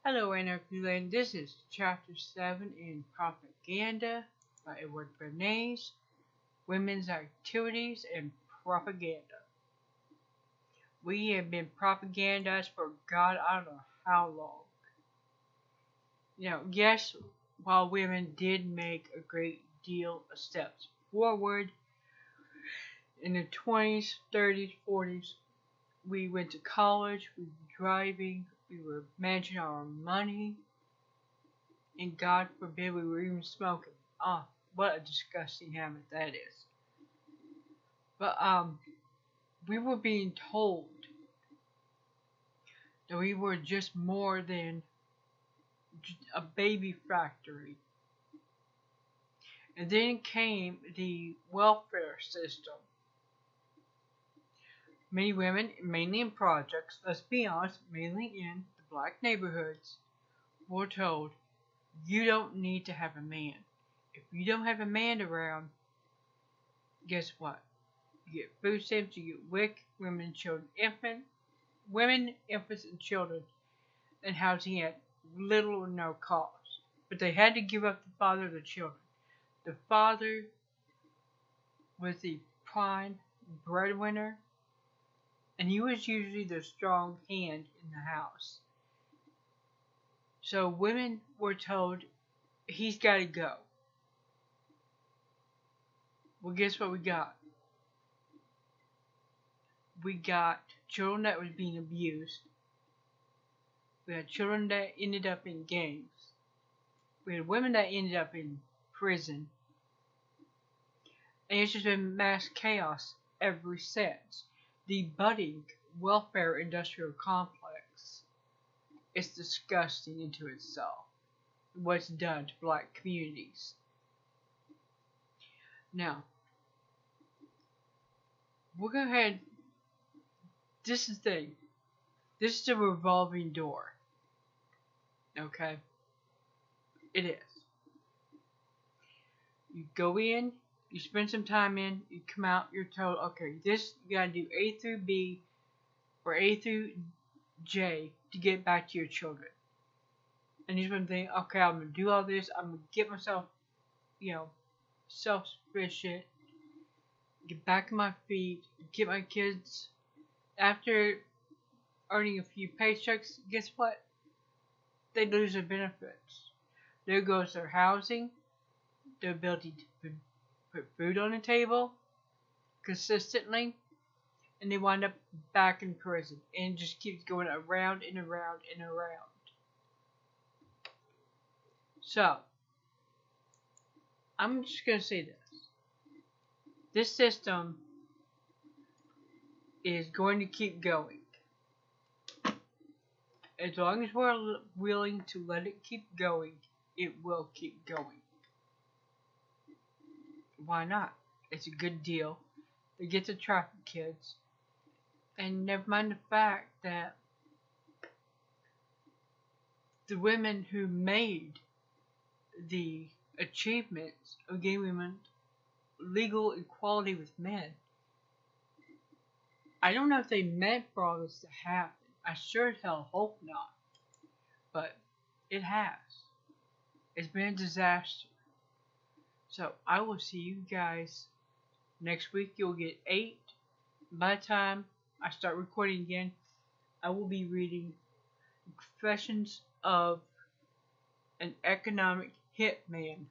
Hello, Anarchy. This is Chapter 7 in Propaganda by Edward Bernays, Women's Activities and Propaganda. We have been propagandized for God, I don't know how long. Yes, while women did make a great deal of steps forward in the 20s, 30s, 40s, we went to college, we were driving, we were managing our money, and God forbid we were even smoking. Ah, what a disgusting habit that is. But we were being told that we were just more than a baby factory. And then came the welfare system. Many women, mainly in projects, let's be honest, mainly in the black neighborhoods, were told, you don't need to have a man. If you don't have a man around, guess what? You get food stamps, you get WIC, women, children, infants, and children, and housing at little or no cost. But they had to give up the father of the children. The father was the prime breadwinner, and he was usually the strong hand in the house. So women were told, he's got to go. Well, guess what we got? We got children that was being abused. We had children that ended up in gangs. We had women that ended up in prison. And it's just been mass chaos ever since. The budding welfare industrial complex is disgusting into itself. What's done to black communities. Now, we'll go ahead. This is the thing. This is a revolving door. Okay? It is. You go in, you spend some time in, you come out, you're told, okay, this, you gotta do A through B or A through J to get back to your children. And he's been thinking, okay, I'm gonna do all this, I'm gonna get myself, self-sufficient, get back on my feet, get my kids. After earning a few paychecks, guess what? They lose their benefits. There goes their housing, their ability to put food on the table consistently, and they wind up back in prison. And it just keeps going around and around and around. So, I'm just going to say this. This system is going to keep going. As long as we're willing to let it keep going, it will keep going. Why not? It's a good deal. They get to traffic kids. And never mind the fact that the women who made the achievements of gay women legal equality with men, I don't know if they meant for all this to happen. I sure as hell hope not. But it has. It's been a disaster. So I will see you guys next week. You'll get 8. By the time I start recording again, I will be reading Confessions of an Economic Hitman